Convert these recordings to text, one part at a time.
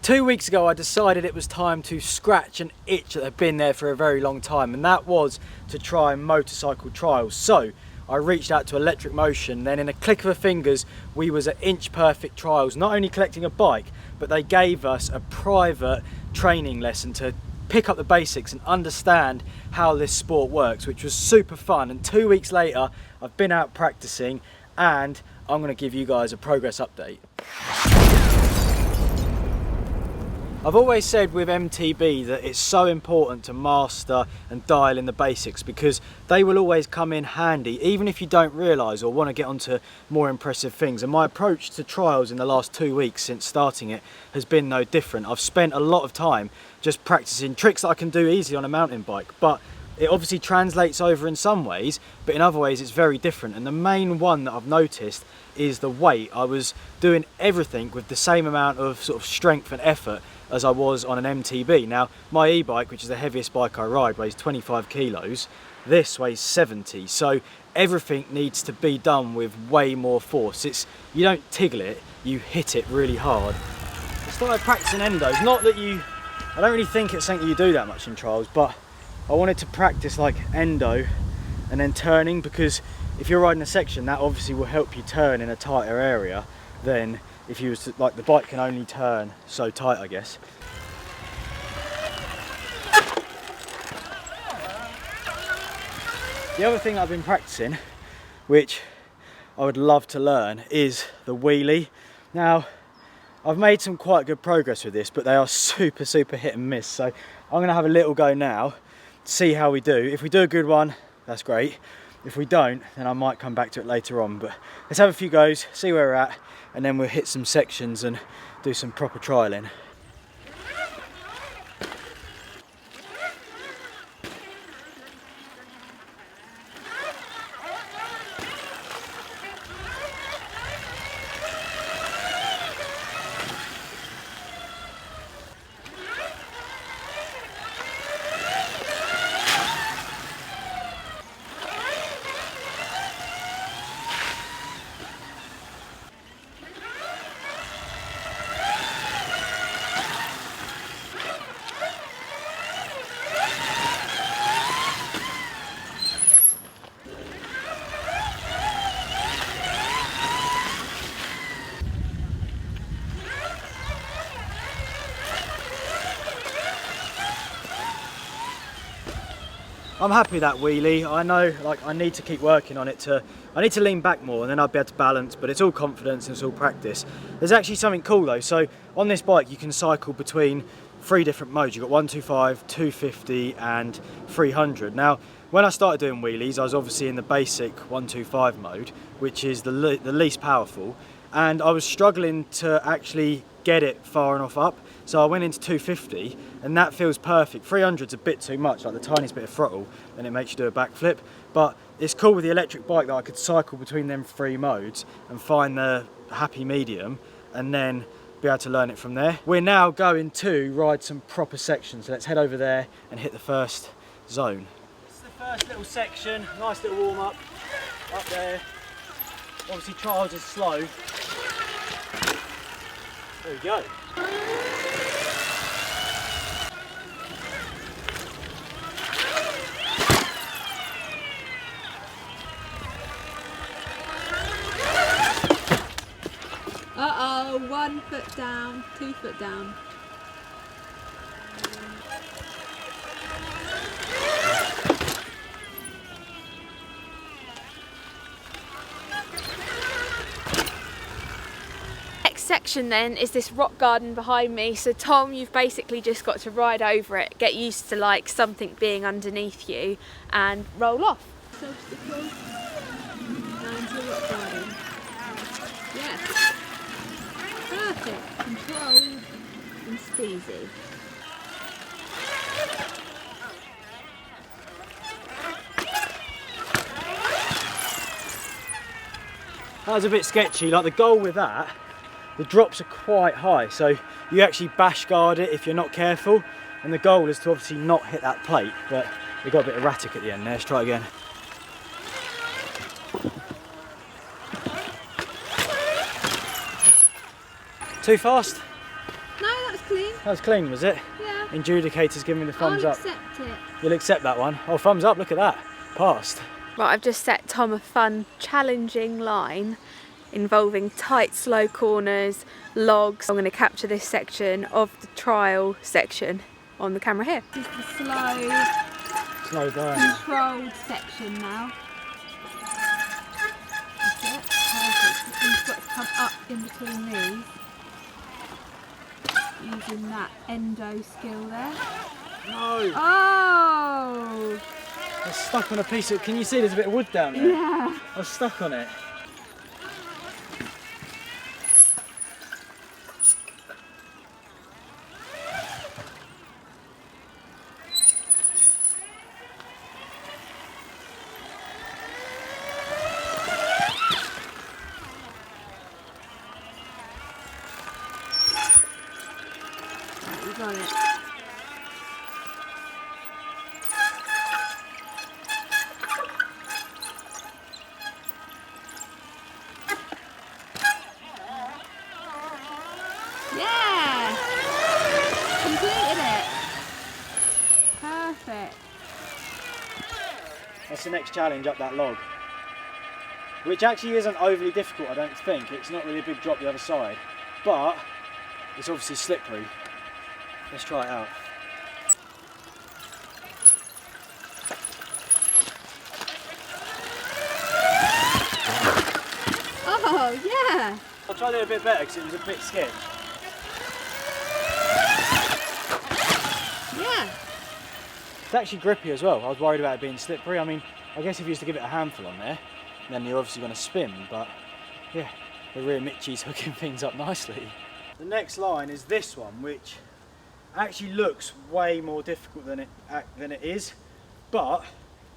2 weeks ago I decided it was time to scratch an itch that had been there for a very long time, and that was to try motorcycle trials. So I reached out to Electric Motion, then in a click of the fingers we was at Inch Perfect Trials, not only collecting a bike, but they gave us a private training lesson to pick up the basics and understand how this sport works, which was super fun. And 2 weeks later I've been out practicing and I'm going to give you guys a progress update. I've always said with MTB that it's so important to master and dial in the basics, because they will always come in handy even if you don't realise or want to get onto more impressive things. And my approach to trials in the last 2 weeks since starting it has been no different. I've spent a lot of time just practicing tricks that I can do easily on a mountain bike, but it obviously translates over in some ways, but in other ways it's very different. And the main one that I've noticed is the weight. I was doing everything with the same amount of sort of strength and effort as I was on an MTB. Now my e-bike, which is the heaviest bike I ride, weighs 25 kilos. This weighs 70, so everything needs to be done with way more force. You don't tiggle it, you hit it really hard. I started practicing endos. Not that I don't really think it's something you do that much in trials, but I wanted to practice like endo and then turning, because if you're riding a section, that obviously will help you turn in a tighter area than if you was to, like, the bike can only turn so tight, I guess. The other thing I've been practicing, which I would love to learn, is the wheelie. Now, I've made some quite good progress with this, but they are super hit and miss. So I'm gonna have a little go now, see how we do. If we do a good one, that's great. If we don't, then I might come back to it later on. But let's have a few goes, see where we're at, and then we'll hit some sections and do some proper trialing. I'm happy with that wheelie. I know, like, I need to keep working on it. I need to lean back more and then I'll be able to balance, but it's all confidence and it's all practice. There's actually something cool though. So on this bike you can cycle between 3 different modes. You've got 125, 250 and 300. Now when I started doing wheelies I was obviously in the basic 125 mode, which is the least powerful, and I was struggling to actually get it far enough up. So I went into 250 and that feels perfect. 300's a bit too much, like the tiniest bit of throttle, and it makes you do a backflip. But it's cool with the electric bike that I could cycle between them 3 modes and find the happy medium and then be able to learn it from there. We're now going to ride some proper sections. So let's head over there and hit the first zone. This is the first little section, nice little warm up there. Obviously trials are slow. There we go. Uh-oh, 1 foot down, 2 foot down. Next section then is this rock garden behind me. So Tom, you've basically just got to ride over it, get used to like something being underneath you and roll off. Obstacle down to rock garden. Yes. Perfect, controlled and steezy. That was a bit sketchy. Like, the goal with that, the drops are quite high, so you actually bash guard it if you're not careful, and the goal is to obviously not hit that plate, but we got a bit erratic at the end there. Let's try again. Too fast? No, that's clean. That was clean, was it? Yeah. Adjudicator's giving me the thumbs I'll up. accept it. You'll accept that one? Oh, thumbs up, look at that. Passed. Right, I've just set Tom a fun, challenging line involving tight, slow corners, logs. I'm going to capture this section of the trial section on the camera here. This is the Slow down. controlled section now. That's it. Perfect. You've got to come up in between these. Using that endo skill there. No! Oh! I was stuck on a piece of... Can you see there's a bit of wood down there? Yeah. I was stuck on it. You got it. Yeah! Completed it. Perfect. That's the next challenge, up that log. Which actually isn't overly difficult, I don't think. It's not really a big drop the other side. But it's obviously slippery. Let's try it out. Oh, yeah. I'll try to do a bit better because it was a bit sketch. Yeah. It's actually grippy as well. I was worried about it being slippery. I mean, I guess if you used to give it a handful on there, then you're obviously going to spin, but yeah, the rear Mitchie's hooking things up nicely. The next line is this one, which actually looks way more difficult than it is, but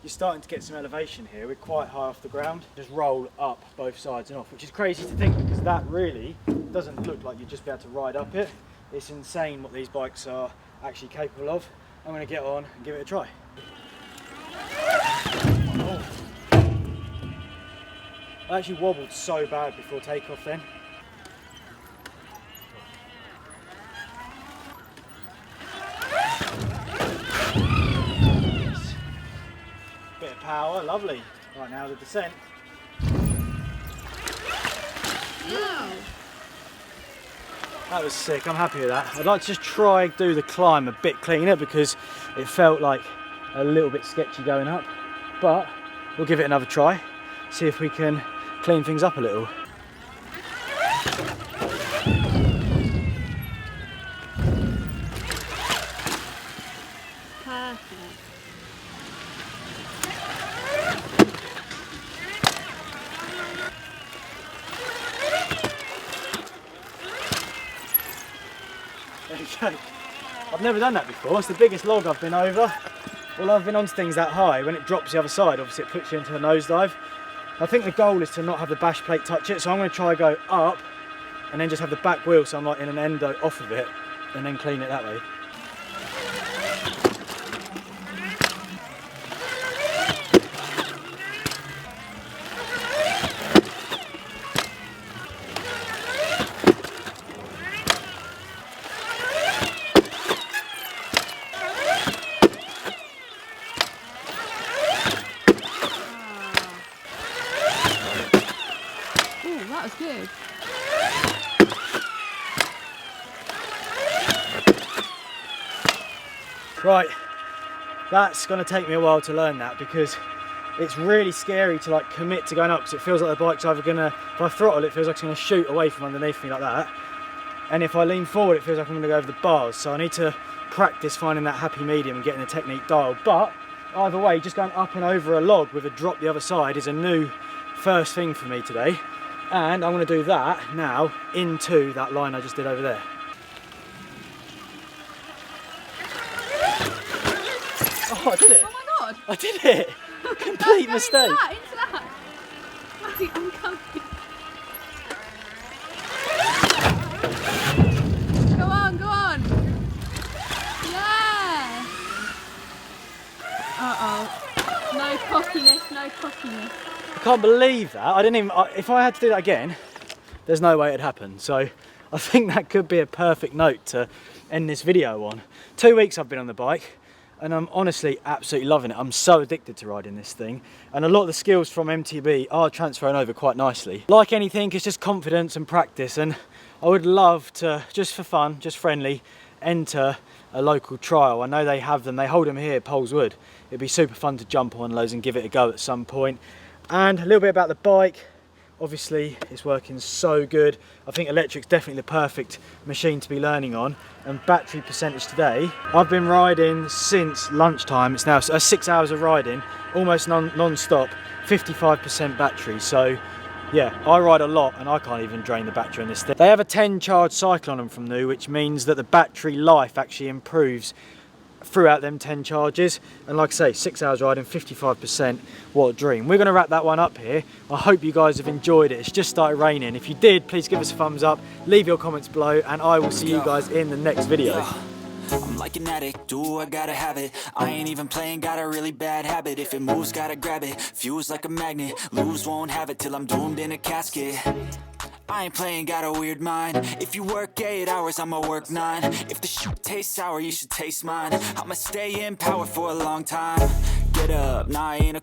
you're starting to get some elevation here. We're quite high off the ground. Just roll up both sides and off, which is crazy to think because that really doesn't look like you'd just be able to ride up it. It's insane what these bikes are actually capable of. I'm going to get on and give it a try. Oh. I actually wobbled so bad before takeoff then. Yes. Bit of power, lovely. Right, now the descent. Wow. That was sick, I'm happy with that. I'd like to just try do the climb a bit cleaner because it felt like a little bit sketchy going up, but we'll give it another try, see if we can clean things up a little. Perfect. There you go. I've never done that before. It's the biggest log I've been over. Well, I've been onto things that high. When it drops the other side, obviously it puts you into a nosedive. I think the goal is to not have the bash plate touch it, so I'm going to try go up and then just have the back wheel so I'm like in an endo off of it and then clean it that way. Oh, that was good. Right, that's going to take me a while to learn that because it's really scary to like commit to going up because it feels like the bike's either going to, if I throttle it feels like it's going to shoot away from underneath me like that, and if I lean forward it feels like I'm going to go over the bars, so I need to practice finding that happy medium and getting the technique dialed. But either way, just going up and over a log with a drop the other side is a new first thing for me today, and I'm going to do that now into that line I just did over there. Oh, I did it! Oh my god! I did it! Complete mistake. Into that. Right, I'm coming. Go on, go on. Yeah. Uh-oh. No cockiness, no cockiness. I can't believe that. I didn't even. If I had to do that again, there's no way it'd happen. So I think that could be a perfect note to end this video on. 2 weeks I've been on the bike, and I'm honestly absolutely loving it. I'm so addicted to riding this thing, and a lot of the skills from MTB are transferring over quite nicely. Like anything, it's just confidence and practice, and I would love to, just for fun, just friendly, enter a local trial. I know they have them, they hold them here at Poleswood. It'd be super fun to jump on those and give it a go at some point. And a little bit about the bike. Obviously it's working so good. I think electric's definitely the perfect machine to be learning on. And battery percentage today, I've been riding since lunchtime. It's now 6 hours of riding, almost non-stop, 55% battery. So yeah, I ride a lot and I can't even drain the battery on this thing. They have a 10 charge cycle on them from new, which means that the battery life actually improves throughout them 10 charges. And like I say, 6 hours riding, 55%, what a dream. We're gonna wrap that one up here. I hope you guys have enjoyed it. It's just started raining. If you did, please give us a thumbs up, leave your comments below, and I will see you guys in the next video. I'm like an addict, do I gotta have it. I ain't even playing, got a really bad habit. If it moves, gotta grab it, fuse like a magnet. Lose, won't have it till I'm doomed in a casket. I ain't playing, got a weird mind. If you work 8 hours, I'ma work 9. If the shoot tastes sour, you should taste mine. I'ma stay in power for a long time. Get up, nah, I ain't a